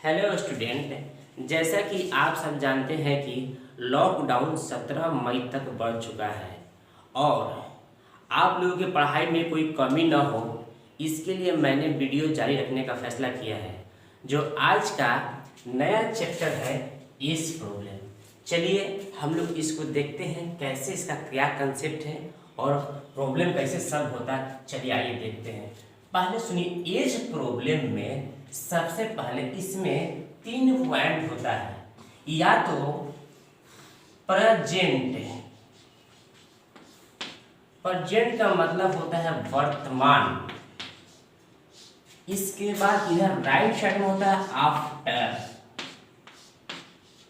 Hello student, जैसा कि आप सब जानते हैं कि लॉकडाउन 17 मई तक बढ़ चुका है और आप लोगों की पढ़ाई में कोई कमी न हो, इसके लिए मैंने वीडियो जारी रखने का फैसला किया है। जो आज का नया चैप्टर है एज प्रॉब्लम। चलिए हम लोग इसको देखते हैं कैसे इसका क्या कंसेप्ट है और प्रॉब्लम कैसे सॉल्व होता है। चलिए आइए देखते हैं। पहले सुनिए, एज प्रॉब्लम में सबसे पहले इसमें 3 पॉइंट होता है। या तो प्रेजेंट, प्रेजेंट का मतलब होता है वर्तमान। इसके बाद इधर राइट साइड में होता है आफ्टर,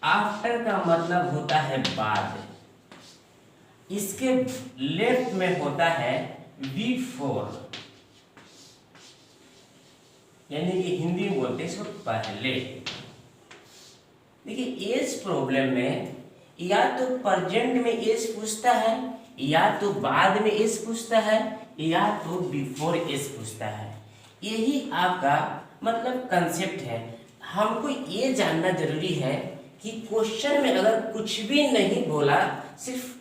आफ्टर का मतलब होता है बाद। इसके लेफ्ट में होता है बिफोर, यानी कि हिंदी में बोलते हैं इसको पहले। देखिए एज प्रॉब्लम में या तो प्रेजेंट में एज पूछता है, या तो बाद में एज पूछता है, या तो बिफोर एज पूछता है। यही आपका मतलब कंसेप्ट है। हमको ये जानना जरूरी है कि क्वेश्चन में अगर कुछ भी नहीं बोला, सिर्फ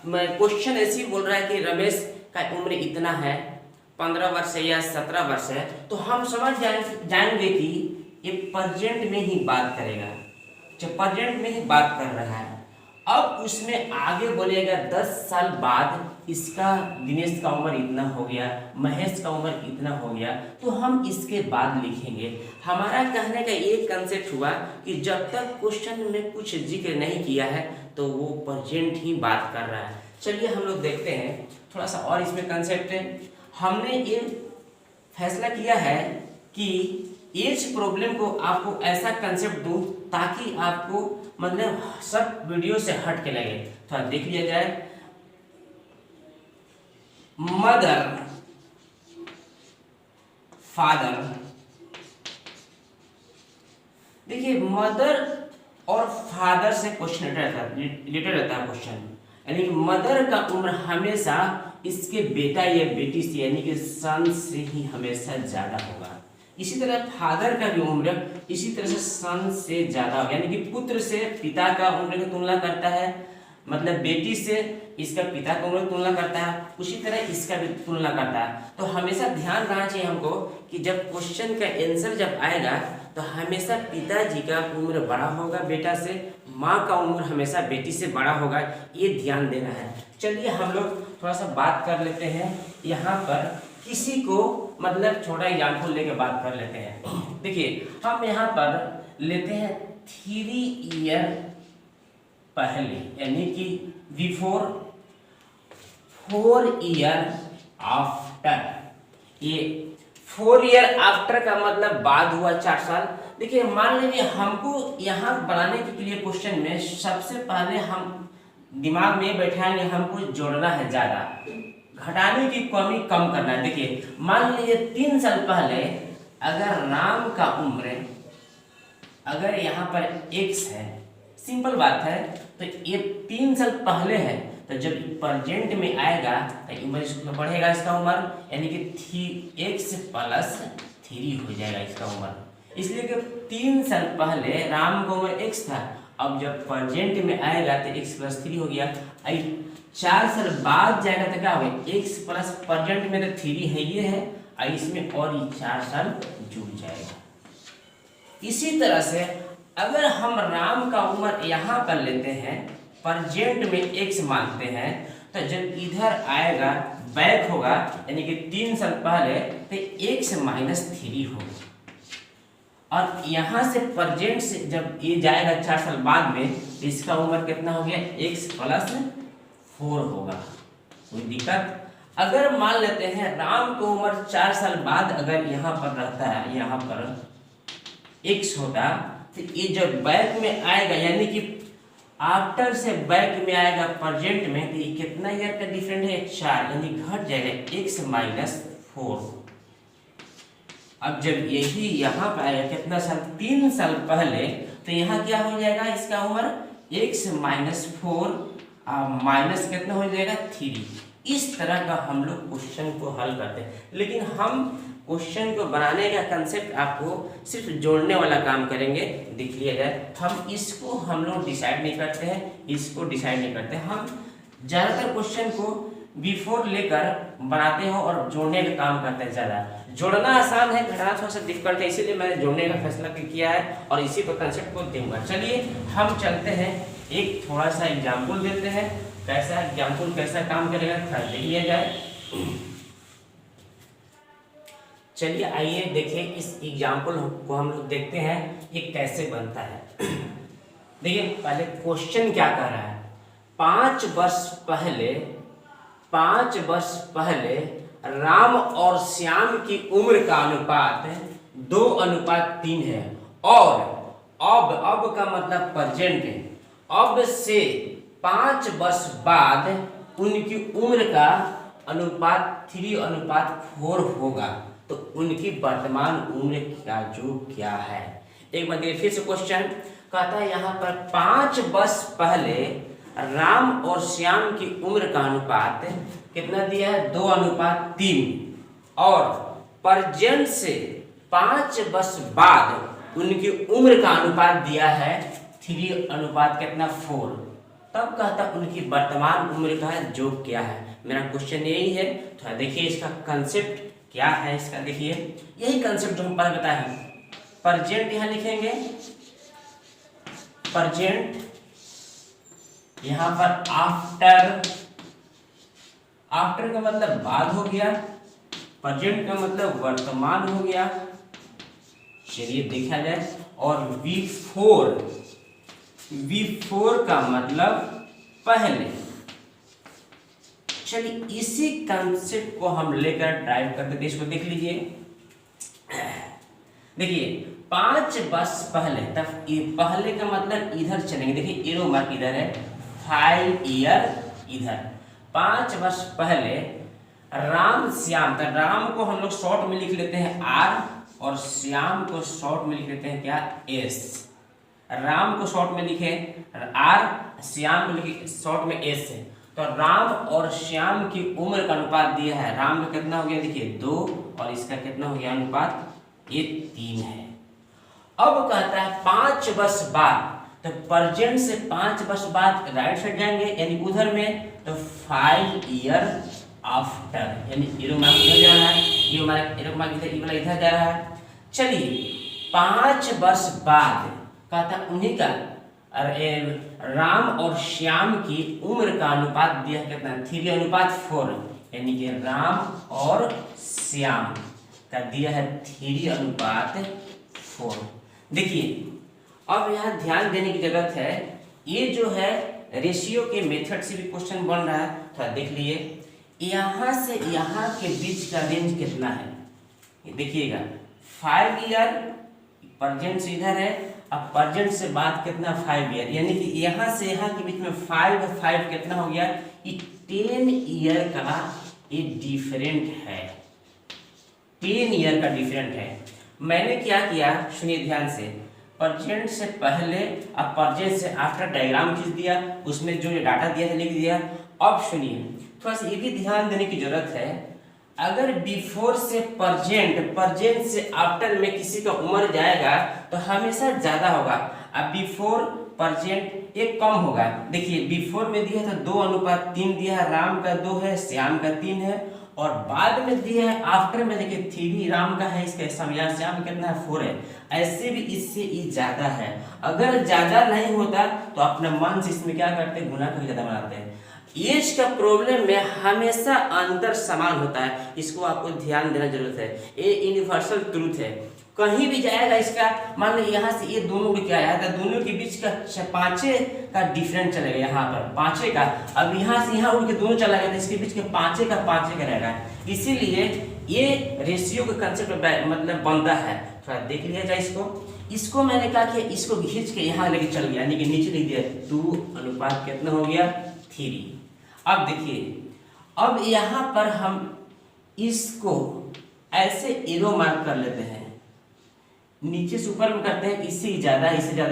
क्वेश्चन ऐसे ही बोल रहा है कि रमेश का उम्र इतना है, 15 वर्ष है या 17 वर्ष है, तो हम समझ जाएंगे कि ये प्रेजेंट में ही बात करेगा, जब प्रेजेंट में ही बात कर रहा है। अब उसमें आगे बोलेगा 10 साल बाद इसका दिनेश का उम्र इतना हो गया, महेश का उम्र इतना हो गया, तो हम इसके बाद लिखेंगे। हमारा कहने का ये कंसेप्ट हुआ कि जब तक क्वेश्चन में कुछ जिक्र नहीं किया है तो वो प्रेजेंट ही बात कर रहा है। चलिए हम लोग देखते हैं थोड़ा सा और इसमें कंसेप्ट है। हमने ये फैसला किया है कि एज प्रॉब्लम को आपको ऐसा कंसेप्ट दूं ताकि आपको मतलब सब वीडियो से हट के लगे। थोड़ा देख लिया जाए। मदर, फादर, देखिए मदर और फादर से क्वेश्चन रिलेटेड रहता है क्वेश्चन, यानी मदर का उम्र हमेशा इसके बेटा या बेटी से यानी कि सन से ही हमेशा ज्यादा होगा। इसी तरह फादर का भी उम्र इसी तरह से सन से ज्यादा होगा, यानी कि पुत्र से पिता का उम्र की तुलना करता है, मतलब बेटी से इसका पिता का उम्र की तुलना करता है, उसी तरह इसका भी तुलना करता है। तो हमेशा ध्यान रखना चाहिए हमको कि जब क्वेश्चन का आंसर जब आएगा तो हमेशा पिताजी का उम्र बड़ा होगा बेटा से, माँ का उम्र हमेशा बेटी से बड़ा होगा, ये ध्यान देना है। चलिए हम लोग थोड़ा सा बात कर लेते हैं। यहाँ पर किसी को मतलब छोटा एग्जाम्पल लेके बात कर लेते हैं। देखिए हम यहाँ पर लेते हैं 3 ईयर पहले, यानी कि बिफोर, 4 ईयर आफ्टर। ये 4 ईयर आफ्टर का मतलब बाद हुआ 4 साल। देखिए मान लीजिए हमको यहाँ बनाने के लिए क्वेश्चन में सबसे पहले हम दिमाग में बैठाएंगे, हमको जोड़ना है ज्यादा, घटाने की कमी कम करना है। देखिए मान लीजिए 3 साल पहले अगर राम का उम्र अगर यहाँ पर x है, सिंपल बात है, तो ये 3 साल पहले है, तो जब प्रेजेंट में आएगा तो उम्र बढ़ेगा इसका उम्र, यानी कि x + 3 हो जाएगा इसका उम्र। इसलिए कि 3 साल पहले राम का उम्र x था, अब जब प्रेजेंट में आएगा तो x + 3 हो गया। 4 साल बाद जाएगा तो क्या होगा, x प्लस प्रेजेंट में तो 3 है ये है, और इसमें और 4 साल जुड़ जाएगा। इसी तरह से अगर हम राम का उम्र यहाँ पर लेते हैं, प्रेजेंट में x मानते हैं, तो जब इधर आएगा बैक होगा, यानी कि 3 साल पहले तो x - 3 होगा, और यहाँ से प्रेजेंट से जब ये जाएगा 4 साल बाद में, इसका उम्र कितना हो गया, x + 4 होगा। कोई दिक्कत? अगर मान लेते हैं राम की उम्र 4 साल बाद अगर यहाँ पर रहता है, यहाँ पर x होता, तो ये जब बैक में आएगा, यानी कि आफ्टर से बैक में आएगा प्रेजेंट में, तो ये कितना ईयर का डिफरेंट है, 4, यानी घट जाएगा x - 4। अब जब यही यहाँ पर आएगा कितना साल, 3 साल पहले, तो यहाँ क्या हो जाएगा, इसका उम्र x - 4 माइनस कितना हो जाएगा, 3। इस तरह का हम लोग क्वेश्चन को हल करते हैं। लेकिन हम क्वेश्चन को बनाने का कंसेप्ट आपको सिर्फ जोड़ने वाला काम करेंगे। देख लिया जाए, हम इसको हम लोग डिसाइड नहीं करते हैं, इसको डिसाइड नहीं करते, हम ज़्यादातर क्वेश्चन को बिफोर लेकर बनाते हो और जोड़ने का काम करते हैं ज़्यादा। जोड़ना आसान है, घटाना थोड़ा सा डिफिकल्ट है, इसीलिए मैंने जोड़ने का फैसला किया है और इसी को कंसेप्ट को दूंगा। चलिए हम चलते हैं, एक थोड़ा सा एग्जाम्पल देते हैं, कैसा एग्जाम्पल कैसा काम करेगा थोड़ा देख लिया जाए। चलिए आइए देखिए इस एग्जाम्पल को हम लोग देखते हैं ये कैसे बनता है। देखिए पहले क्वेश्चन क्या कर रहा है, 5 वर्ष पहले राम और श्याम की उम्र का अनुपात 2:3 है और अब का मतलब प्रेजेंट है, अब से 5 वर्ष बाद उनकी उम्र का अनुपात 3:4 होगा, तो उनकी वर्तमान उम्र का जो क्या है। एक बार देखिए फिर से क्वेश्चन कहता है यहाँ पर 5 वर्ष पहले राम और श्याम की उम्र का अनुपात कितना दिया है 2:3 और प्रेजेंट से 5 वर्ष बाद उनकी उम्र का अनुपात दिया है 3:4। तब कहता उनकी वर्तमान उम्र का जो क्या है। मेरा क्वेश्चन यही है, थोड़ा देखिए इसका कंसेप्ट क्या है इसका। देखिए यही कंसेप्ट जो हम पहले बताए हैं, प्रेजेंट यहाँ लिखेंगे, प्रेजेंट यहाँ पर आफ्टर का मतलब बाद हो गया, प्रेजेंट का मतलब वर्तमान हो गया। चलिए देखा जाए, और बिफोर का मतलब पहले। चलिए इसी कंसेप्ट को हम लेकर ड्राइव करते थे, इसको देख लीजिए। देखिए 5 वर्ष पहले, तब पहले का मतलब इधर चलेंगे, देखिए एरो मार्क इधर है, 5 ईयर इधर। 5 वर्ष पहले राम श्याम, तो राम को हम लोग शॉर्ट में लिख लेते हैं R और श्याम को शॉर्ट में लिख लेते हैं क्या S। राम को शॉर्ट में लिखे R, श्याम को लिखे शॉर्ट में S है। तो राम और श्याम की उम्र का अनुपात दिया है, राम का कितना हो गया देखिए 2 और इसका कितना हो गया अनुपात, ये 3 है। अब कहता है 5 वर्ष बाद, तो प्रेजेंट से 5 वर्ष बाद राइट साइड जाएंगे यानी उधर में, तो 5 ईयर आफ्टर, यानी एरो मार्क इधर जा रहा है, ये हमारा एरो मार्क इधर जा रहा है। चलिए 5 वर्ष बाद कहता उन्हीं का राम और श्याम की उम्र का अनुपात दिया कितना 3:4, यानी कि राम और श्याम का दिया है 3:4। देखिए अब यहाँ ध्यान देने की जरूरत है, ये जो है रेशियो के मेथड से भी क्वेश्चन बन रहा है, थोड़ा देख लिए। यहाँ से यहाँ के बीच का रेंज कितना है, ये देखिएगा 5 ईयर, प्रेजेंट से इधर है, अब प्रेजेंट से बाद कितना 5 ईयर, यानी कि यहाँ से यहाँ के बीच में 5 कितना हो गया, ये 10 ईयर का ये डिफरेंट है, 10 ईयर का डिफरेंट है। मैंने क्या किया सुनिए ध्यान से, प्रेजेंट से पहले अब प्रेजेंट से आफ्टर डायग्राम खींच दिया, उसमें जो डाटा दिया था लिख दिया। अब सुनिए थोड़ा सा ये भी ध्यान देने की जरूरत है, अगर बिफोर से प्रेजेंट से आफ्टर में किसी का उम्र जाएगा तो हमेशा ज्यादा होगा, अब बिफोर प्रेजेंट एक कम होगा। देखिए बिफोर में दिया था 2:3 दिया है, राम का 2 है, श्याम का 3 है, और बाद में दिया है आफ्टर में देखिए 3 राम का है, इसका श्याम कितना है 4 है। ऐसे भी इससे ये ज्यादा है, अगर ज्यादा नहीं होता तो अपने मन से इसमें क्या करते हैं गुना का ज्यादा बनाते हैं। एज का प्रॉब्लम में हमेशा अंतर समान होता है, इसको आपको ध्यान देना जरूरत है, ये यूनिवर्सल ट्रूथ है। कहीं भी जाएगा इसका, मान लो यहाँ से ये दोनों को क्या आया था, दोनों के बीच का 5 का डिफरेंस चलेगा, यहाँ पर 5 का, अब यहाँ से यहाँ उड़ के दोनों चला गया तो इसके बीच के 5 का रहेगा, इसीलिए ये रेशियो का कंसेप्ट मतलब बनता है। थोड़ा देख लिया जाए इसको मैंने कहा कि इसको खींच के यहाँ लेके चल गया, यानी कि नीचे लिख दिया 2 अनुपात कितना हो गया 3। अब देखिए अब यहाँ पर हम इसको ऐसे एरो मार्क कर लेते हैं, नीचे से ऊपर में करते हैं, इससे ज्यादा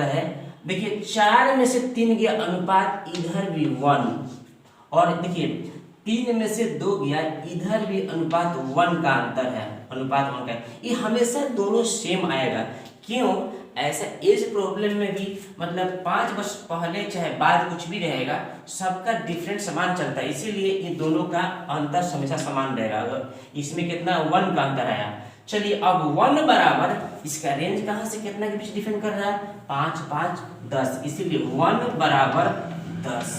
है। देखिए 4 में से 3 गया अनुपात, इधर भी 1, और देखिए 3 में से 2 गया, इधर भी अनुपात 1 का अंतर है। अनुपात 1 का है, ये हमेशा दोनों सेम आएगा। क्यों? ऐसा एज प्रॉब्लम में भी मतलब 5 वर्ष पहले चाहे बाद कुछ भी रहेगा, सबका डिफरेंट समान चलता है, इसीलिए ये दोनों का अंतर हमेशा समान रहेगा। अगर इसमें कितना 1 का अंतर आया, चलिए अब 1 बराबर, इसका रेंज कहाँ से कितना के बीच डिफेंड कर रहा है, 5 5 10, इसीलिए 1 बराबर 10,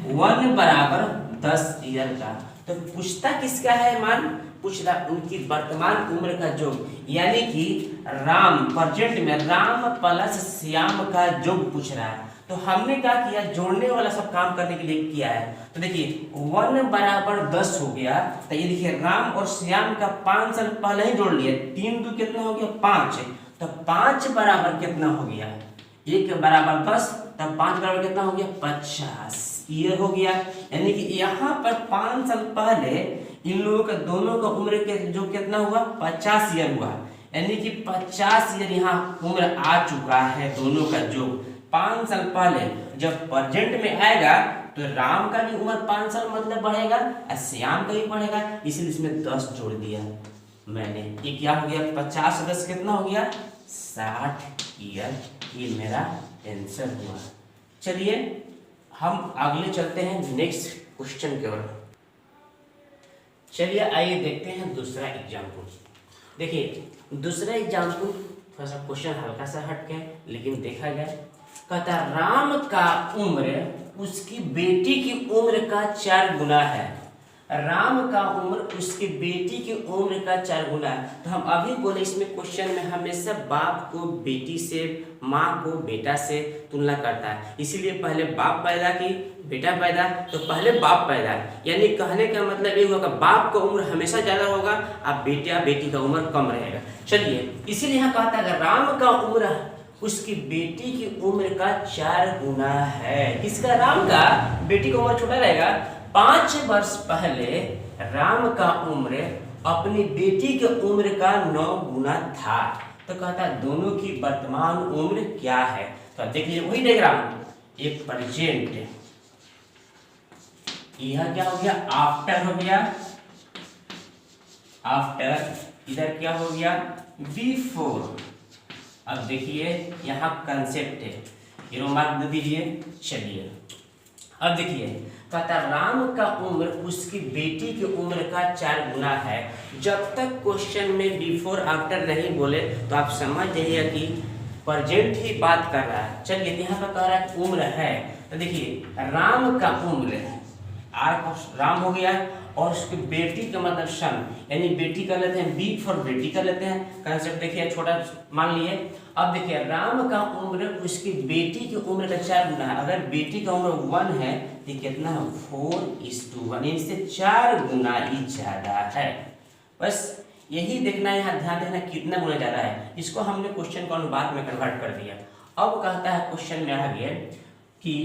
1 बराबर 10 ईयर का। तो पूछता किसका है मान, पूछ रहा उनकी वर्तमान उम्र का योग, यानी कि राम प्रेजेंट में राम प्लस श्याम का योग पूछ रहा है। तो हमने क्या किया, जोड़ने वाला सब काम करने के लिए किया है। तो देखिए 1 बराबर 10 हो गया, तो ये देखिए राम और श्याम का 5 साल पहले ही जोड़ लिया, 3 2 कितना हो गया 5, तो 5 बराबर कितना हो गया, 1 बराबर 10, तब 5 बराबर कितना हो गया 50 ईयर हो गया। यानी कि यहाँ पर 5 साल पहले इन लोगों का दोनों का उम्र के जो कितना हुआ 50 ईयर हुआ, यानी कि 50 ईयर यहाँ उम्र आ चुका है दोनों का जो 5 साल पहले। जब प्रेजेंट में आएगा तो राम का भी उम्र 5 साल मतलब बढ़ेगा और श्याम का भी बढ़ेगा, इसलिए इसमें 10 जोड़ दिया मैंने। ये क्या हो गया 50 10 कितना हो गया 60 ईयर, ये मेरा आंसर हुआ। चलिए हम आगे चलते हैं नेक्स्ट क्वेश्चन की ओर। चलिए आइए देखते हैं दूसरा एग्जाम्पल। देखिए दूसरा एग्जाम्पल थोड़ा सा क्वेश्चन हल्का सा हट के, लेकिन देखा जाए, कहता राम का उम्र उसकी बेटी की उम्र का 4 गुना है। राम का उम्र उसकी बेटी की उम्र का 4 गुना है। तो हम अभी बोले इसमें क्वेश्चन में हमेशा बाप को बेटी से, माँ को बेटा से तुलना करता है, इसीलिए पहले बाप पैदा की बेटा पैदा, तो पहले बाप पैदा, यानी कहने का मतलब ये होगा बाप का उम्र हमेशा ज्यादा होगा और बेटा बेटी का उम्र कम रहेगा। चलिए इसीलिए यहाँ कहता है राम का उम्र उसकी बेटी की उम्र का 4 गुना है। किसका? राम का। बेटी का उम्र छोटा रहेगा। 5 वर्ष पहले राम का उम्र अपनी बेटी के उम्र का 9 गुना था। तो कहता दोनों की वर्तमान उम्र क्या है। तो देखिए वही डायग्राम, एक प्रेजेंट, यह क्या हो गया आफ्टर हो गया, आफ्टर, इधर क्या हो गया बिफोर। अब देखिए यहाँ कंसेप्ट है, ये मार्क दे दीजिए। चलिए अब देखिए कहता राम का उम्र उसकी बेटी की उम्र का 4 गुना है। जब तक क्वेश्चन में बिफोर आफ्टर नहीं बोले तो आप समझ जाइए कि प्रेजेंट ही बात कर रहा है। चलिए यहाँ पर कह रहा है उम्र है, तो देखिए राम का उम्र, आर राम हो गया और उसकी बेटी का मतलब सन, यानी बेटी कर लेते हैं, बी फॉर बेटी कर लेते हैं। कंसेप्ट देखिए छोटा मान लिए। अब देखिए राम का उम्र उसकी बेटी की उम्र का 4 गुना है। अगर बेटी का उम्र 1 है तो कितना है 4:1, इससे 4 गुना ही ज्यादा है। बस यही देखना है, यहाँ ध्यान देना कितना गुना ज्यादा है। इसको हमने क्वेश्चन को अनुपात में कन्वर्ट कर दिया। अब कहता है क्वेश्चन में आगे कि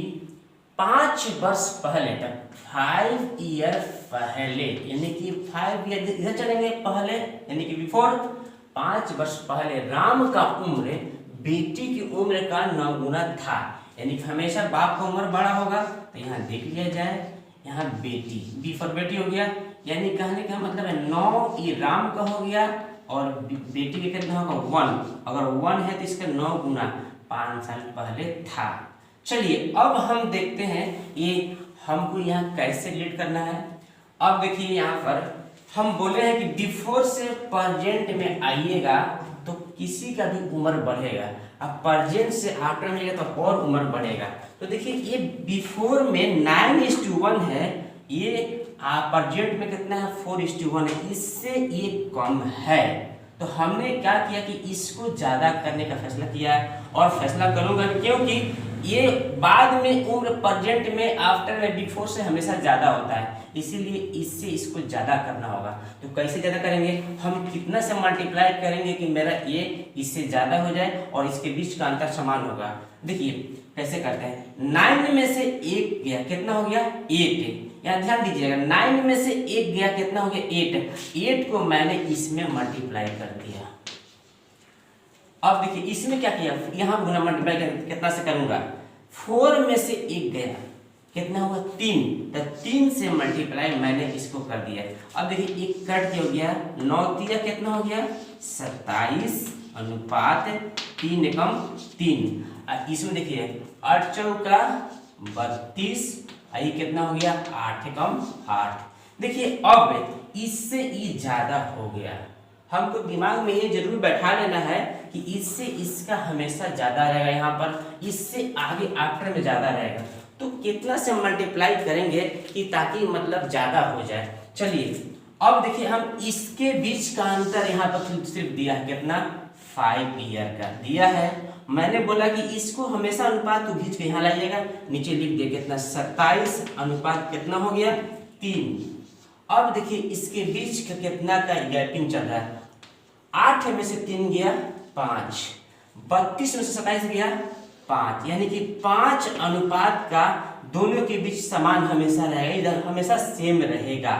5 वर्ष पहले तक, 5 ईयर पहले, यानी कि 5 ईयर इधर चलेंगे पहले, यानी कि बिफोर, 5 वर्ष पहले राम का उम्र बेटी की उम्र का 9 गुना था। यानी कि हमेशा बाप का उम्र बड़ा होगा। तो यहाँ देख लिया जाए, यहाँ बेटी, बी फॉर बेटी हो गया, यानी कहने का मतलब है 9 ये राम का हो गया और बेटी के कितना होगा 1। अगर 1 है तो इसका 9 गुना 5 साल पहले था। चलिए अब हम देखते हैं ये हमको यहाँ कैसे रिलेट करना है। अब देखिए यहाँ पर हम बोले हैं कि बिफोर से प्रेजेंट में आइएगा तो किसी का भी उम्र बढ़ेगा, अब प्रेजेंट से आफ्टर में आएगा तो और उम्र बढ़ेगा। तो देखिए ये बिफोर में 9:1 है, ये प्रेजेंट में कितना है 4:1 है, इससे ये कम है। तो हमने क्या किया कि इसको ज्यादा करने का फैसला किया है और फैसला करूंगा क्योंकि ये बाद में उम्र प्रेजेंट में आफ्टर में बिफोर से हमेशा ज्यादा होता है, इसीलिए इससे इसको ज्यादा करना होगा। तो कैसे ज्यादा करेंगे, हम कितना से मल्टीप्लाई करेंगे कि मेरा ये इससे ज्यादा हो जाए और इसके बीच का अंतर समान होगा। देखिए कैसे करते हैं, 9 में से 1 गया कितना हो गया 8। यहाँ ध्यान दीजिएगा 9 में से 1 गया कितना हो गया 8 को मैंने इसमें मल्टीप्लाई कर दिया। अब देखिए इसमें क्या किया, यहाँ गुना मल्टीप्लाई कितना से करूंगा, 4 में से 1 गया कितना हुआ 3, तो 3 से मल्टीप्लाई मैंने इसको कर दिया। अब देखिए एक कट हो गया, 9 तिया कितना हो गया 27 अनुपात 3 एकम 3। इसमें देखिए 8 चौका 32, ये कितना हो गया 8 एकम 8। देखिए अब इससे ये ज्यादा हो गया, हमको दिमाग में ये जरूर बैठा लेना है कि इससे इसका हमेशा ज्यादा रहेगा, यहाँ पर इससे आगे आफ्टर में ज्यादा रहेगा। तो कितना से मल्टीप्लाई करेंगे कि ताकि मतलब ज्यादा हो जाए। चलिए अब देखिए हम इसके बीच का अंतर यहाँ पर सिर्फ दिया है कितना 5 ईयर का दिया है। मैंने बोला कि इसको हमेशा अनुपात को खींच के यहाँ लाइएगा, नीचे लिख दिया कितना 27 अनुपात कितना हो गया 3। अब देखिए इसके बीच का कितना का गैपिंग चल रहा है, 8 में से 3 गया 5, 32 में से 27 गया 5, यानी कि 5 अनुपात का दोनों के बीच समान हमेशा रहेगा, इधर हमेशा सेम रहेगा।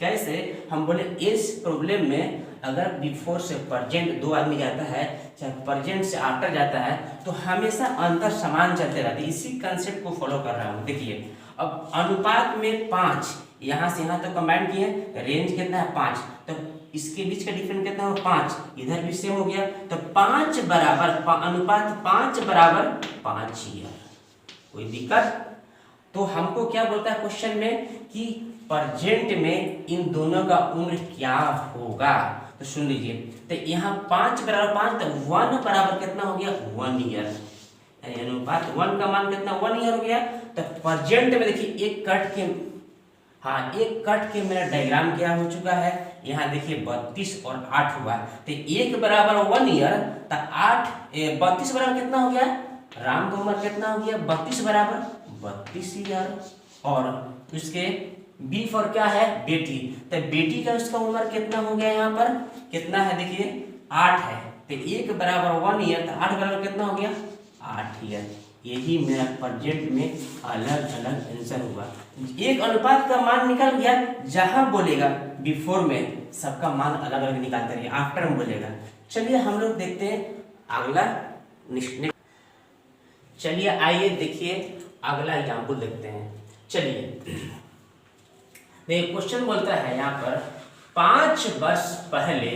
कैसे हम बोले इस प्रॉब्लम में अगर बिफोर से प्रेजेंट 2 आदमी जाता है, चाहे प्रेजेंट से आफ्टर जाता है, तो हमेशा अंतर समान चलते रहते हैं। इसी कंसेप्ट को फॉलो कर रहा हूँ। देखिए अब अनुपात में 5, यहाँ से यहाँ तक कंबाइन किए, रेंज कितना है 5, तो इसके बीच का डिफरेंस कितना हो 5, इधर भी सेम हो गया, तो 5 बराबर अनुपात 5 बराबर 5 ईयर। कोई दिक्कत? तो हमको क्या बोलता है क्वेश्चन में कि प्रेजेंट में इन दोनों का उम्र क्या होगा। तो सुन लीजिए, तो यहाँ 5 बराबर 5, तो 1 बराबर कितना हो गया 1 ईयर, यानी अनुपात 1 का मान कितना 1 ईयर हो गया। तो प्रेजेंट में देखिए एक कट के, हाँ एक कट के मेरा डायग्राम क्या हो चुका है, यहाँ देखिए 32 और 8 हुआ, तो 1 बराबर 1 ईयर, तो 32 बराबर कितना हो गया, राम का उम्र कितना हो गया 32 बराबर 32 ईयर। और उसके बी फॉर क्या है बेटी, तो बेटी का उसका उम्र कितना हो गया, यहाँ पर कितना है देखिए 8 है, तो 1 बराबर 1 ईयर, तो 8 बराबर कितना हो गया 8 ईयर। यही मेरा प्रेजेंट में अलग अलग आंसर हुआ। एक अनुपात का मान निकल गया, जहां बोलेगा बिफोर में सबका मान अलग अलग निकालते रहिए, आफ्टर में बोलेगा। चलिए हम लोग देखते हैं अगला चलिए आइए देखिए अगला एग्जाम्पल देखते हैं। चलिए देखिए क्वेश्चन बोलता है यहाँ पर 5 वर्ष पहले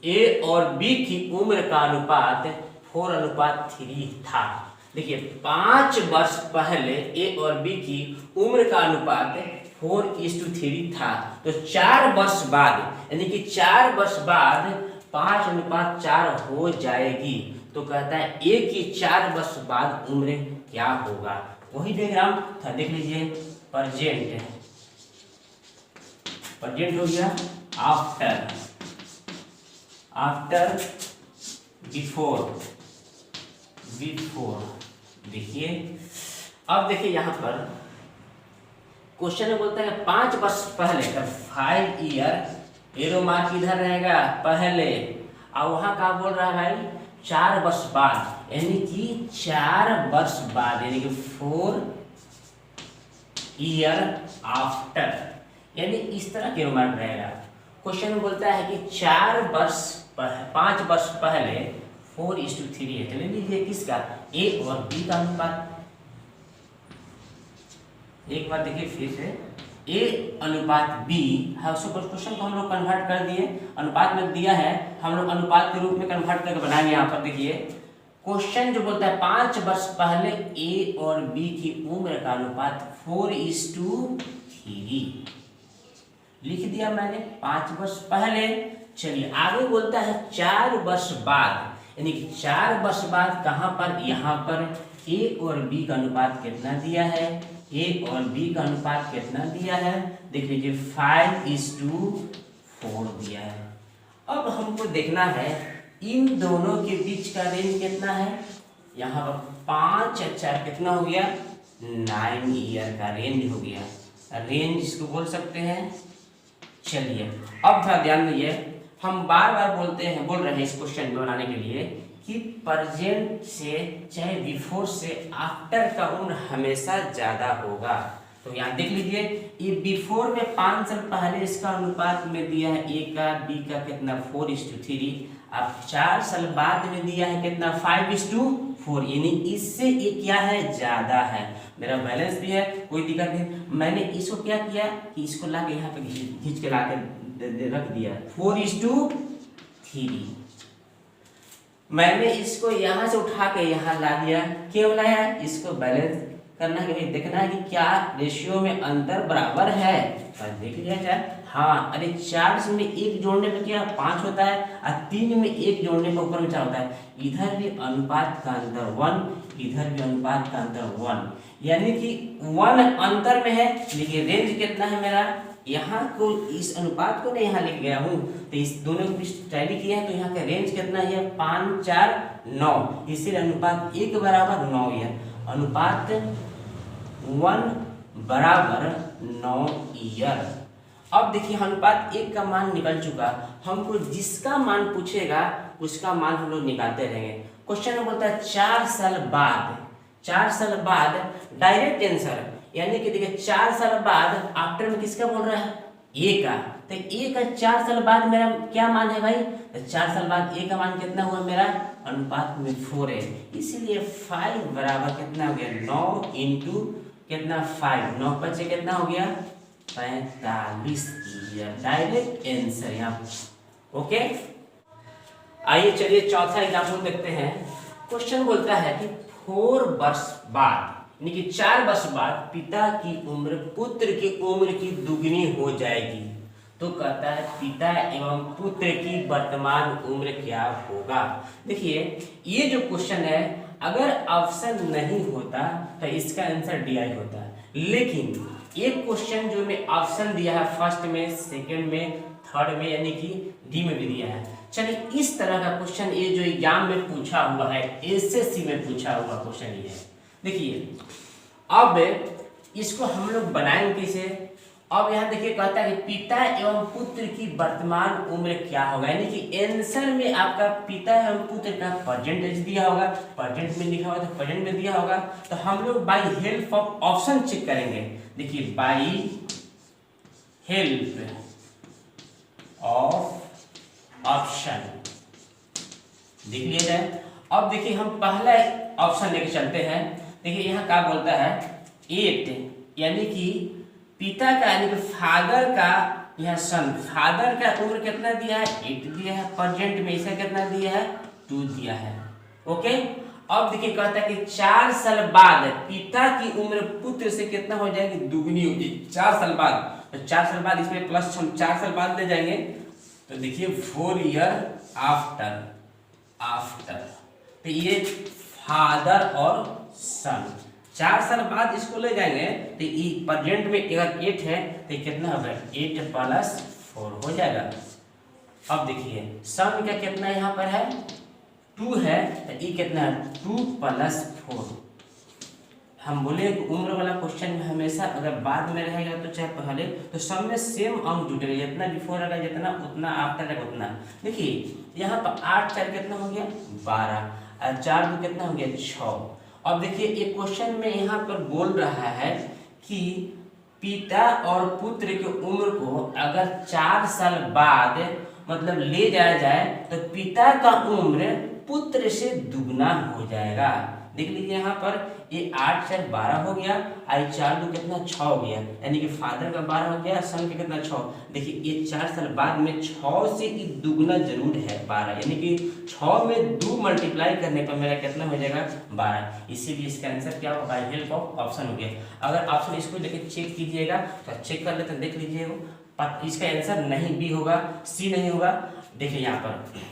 ए और बी की उम्र का अनुपात 4:3 था। देखिए 5 वर्ष पहले ए और बी की उम्र का अनुपात 4:3 था, तो 4 वर्ष बाद यानी कि 4 वर्ष बाद 5:4 हो जाएगी। तो कहता है ए की 4 वर्ष बाद उम्र क्या होगा। वही डायग्राम था, देख लीजिए प्रेजेंट हो गया, आफ्टर बिफोर। देखिए अब देखिए यहाँ पर क्वेश्चन में बोलता है 5 वर्ष पहले, 5 ईयर एरो मार्क इधर रहेगा पहले, और वहां का बोल रहा है भाई 4 वर्ष बाद, यानी कि 4 वर्ष बाद, यानी कि 4 ईयर आफ्टर, यानी इस तरह के मार्क रहेगा। क्वेश्चन में बोलता है कि 5 वर्ष पहले 4:3 है, चलिए लीजिए किसका ए और बी का अनुपात। एक बार देखिए फिर से ए अनुपात बी है, उसको क्वेश्चन को हम लोग कन्वर्ट कर दिए, अनुपात में दिया है, हम लोग अनुपात के रूप में कन्वर्ट करके बनाएंगे। यहाँ पर देखिए क्वेश्चन जो बोलता है 5 वर्ष पहले ए और बी की उम्र का अनुपात 4:3 लिख दिया मैंने 5 वर्ष पहले। चलिए आगे बोलता है 4 वर्ष बाद, यानी कि 4 वर्ष बाद कहाँ पर, यहाँ पर ए और बी का अनुपात कितना दिया है, ए और बी का अनुपात कितना दिया है, देख लीजिए 5:4 दिया है। अब हमको देखना है इन दोनों के बीच का रेंज कितना है, यहाँ पर 5 और 4 कितना हो गया 9 ईयर का रेंज हो गया, रेंज इसको बोल सकते हैं। चलिए अब थोड़ा ध्यान दीजिए, हम बार बार बोल रहे हैं इस क्वेश्चन को बनाने के लिए कि प्रेजेंट से चाहे बिफोर से आफ्टर का उम्र हमेशा ज्यादा होगा। तो यहाँ देख लीजिए ये बिफोर में 5 साल पहले इसका अनुपात में दिया है ए का बी का कितना 4:3, अब 4 साल बाद में दिया है कितना 5:4, यानी इससे ये क्या है ज्यादा है। मेरा बैलेंस भी है, कोई दिक्कत नहीं। मैंने इसको क्या किया कि इसको ला के यहाँ पे खींच के ला के रख दिया 4:3। मैंने इसको यहाँ से उठा के यहाँ ला दिया, क्यों लाया? इसको बैलेंस करना है, देखना है कि क्या रेशियो में अंतर बराबर है। तो देख लिया जाए, हाँ, अरे 4 में 1 जोड़ने पे क्या 5 होता है, और 3 में 1 जोड़ने पे ऊपर में 4 होता है। इधर भी अनुपात का अंतर 1, इधर भी अनुपात का अंतर 1, यानी कि 1 अंतर में है। लेकिन रेंज कितना है मेरा, यहाँ को इस अनुपात को मैं यहाँ लेके गया हूँ, तो इस दोनों को टैली किया है, तो यहाँ का रेंज कितना है 5, 4, 9, इसीलिए अनुपात 1 बराबर 9 है। अनुपात 1 बराबर 9 ईयर। अब देखिए अनुपात 1 का मान निकल चुका, हमको जिसका मान पूछेगा उसका मान हम लोग निकालते रहेंगे। क्वेश्चन में बोलता है 4 साल बाद, 4 साल बाद डायरेक्ट आंसर, यानी कि देखिए 4 साल बाद आफ्टर में किसका बोल रहा है ए का, तो ए का 4 साल बाद मेरा क्या मान है भाई, तो 4 साल बाद ए का मान कितना हुआ मेरा, अनुपात में 4 है, इसीलिए 5 बराबर कितना हो गया 9 इंटू कितना 5, 9 बचे कितना हो गया 45 ईयर। डायरेक्ट आंसर यहाँ। ओके, आइए चलिए चौथा एग्जाम्पल देखते हैं। क्वेश्चन बोलता है कि 4 वर्ष बाद, यानी कि 4 वर्ष बाद पिता की उम्र पुत्र की उम्र की दुगनी हो जाएगी, तो कहता है पिता एवं पुत्र की वर्तमान उम्र क्या होगा। देखिए ये जो क्वेश्चन है, अगर ऑप्शन नहीं होता तो इसका आंसर डी आई होता, लेकिन एक क्वेश्चन जो में ऑप्शन दिया है फर्स्ट में, सेकंड में, थर्ड में, यानी कि डी में भी दिया है। चलिए इस तरह का क्वेश्चन ये जो एग्जाम में पूछा हुआ है, एसएससी में पूछा हुआ क्वेश्चन ये है। देखिए अब इसको हम लोग बनाएंगे कैसे। अब यहाँ देखिए कहता है कि पिता एवं पुत्र की वर्तमान उम्र क्या होगा, यानी कि आंसर में आपका पिता एवं पुत्र का परसेंटेज दिया होगा, परसेंट में लिखा होगा तो परसेंट में दिया होगा, तो हम लोग by help of option check करेंगे। देखिए बाय हेल्प ऑफ ऑप्शन देख लिया जाए। अब देखिए हम पहला ऑप्शन लेके चलते हैं। देखिए यहाँ क्या बोलता है 8, यानी कि पिता का यानी कि फादर का, यहाँ सन फादर का उम्र कितना दिया है 8 दिया है, प्रेजेंट में इसका कितना दिया है 2 दिया है। ओके, अब देखिए कहता है कि 4 साल बाद पिता की उम्र पुत्र से कितना हो जाएगी दुगनी होगी 4 साल बाद, तो 4 साल बाद इसमें प्लस हम 4 साल बाद ले जाएंगे, तो देखिए 4 ईयर आफ्टर, तो ये फादर और सन 4 साल बाद इसको ले जाएंगे, तो ये प्रेजेंट में अगर 8 है तो कितना होगा 8 + 4 हो जाएगा। अब देखिए सन का कितना यहाँ पर है 2 है, तो ये कितना है 2 + 4। हम बोले कि उम्र वाला क्वेश्चन में हमेशा अगर बाद में रहेगा तो चाहे पहले, तो सब में सेम अंक जुटेगा, जितना बिफोर रहेगा जितना उतना आफ्टर रहेगा उतना। देखिए यहाँ पर 8 4 कितना हो गया 12, और 4 2 कितना हो गया 6। अब देखिए एक क्वेश्चन में यहाँ पर बोल रहा है कि पिता और पुत्र की उम्र को अगर 4 साल बाद मतलब ले जाया जाए तो पिता का उम्र पुत्र से दुगना हो जाएगा। देख लीजिए यहाँ पर ये 8 4 12 हो गया, आई 4 2 कितना 6 हो गया, यानी कि फादर का 12 हो गया, सन का कितना 6। देखिए ये 4 साल बाद में 6 से ये दुगना जरूर है 12, यानी कि 6 में 2 मल्टीप्लाई करने पर मेरा कितना हो जाएगा 12, इसीलिए इसका आंसर क्या होगा बाय हेल्प ऑफ ऑप्शन हो गया। अगर ऑप्शन इसको लेके चेक कीजिएगा तो चेक कर लेते हैं, देख लीजिएगा इसका आंसर नहीं बी होगा, सी नहीं होगा। देखिए यहाँ पर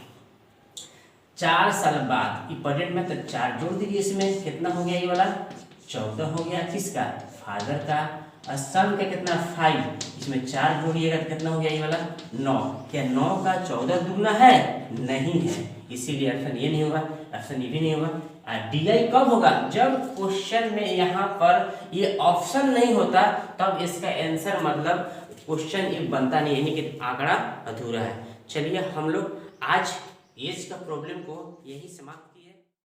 4 साल बाद प्रेजेंट में तो 4 जोड़ दीजिए, इसमें कितना हो गया ये वाला 14 हो गया, किसका फादर का, और सन का कितना 5, इसमें 4 जोड़िएगा तो कितना हो गया ये वाला 9। क्या 9 का 14 दुगना है नहीं है, इसीलिए ऑप्शन ये नहीं होगा, ऑप्शन ये भी नहीं होगा। डी आई कब होगा जब क्वेश्चन में यहाँ पर ये ऑप्शन नहीं होता, तब इसका आंसर मतलब क्वेश्चन ये बनता नहीं, यानी कि आंकड़ा अधूरा है। चलिए हम लोग आज एज का प्रॉब्लम को यही समाप्त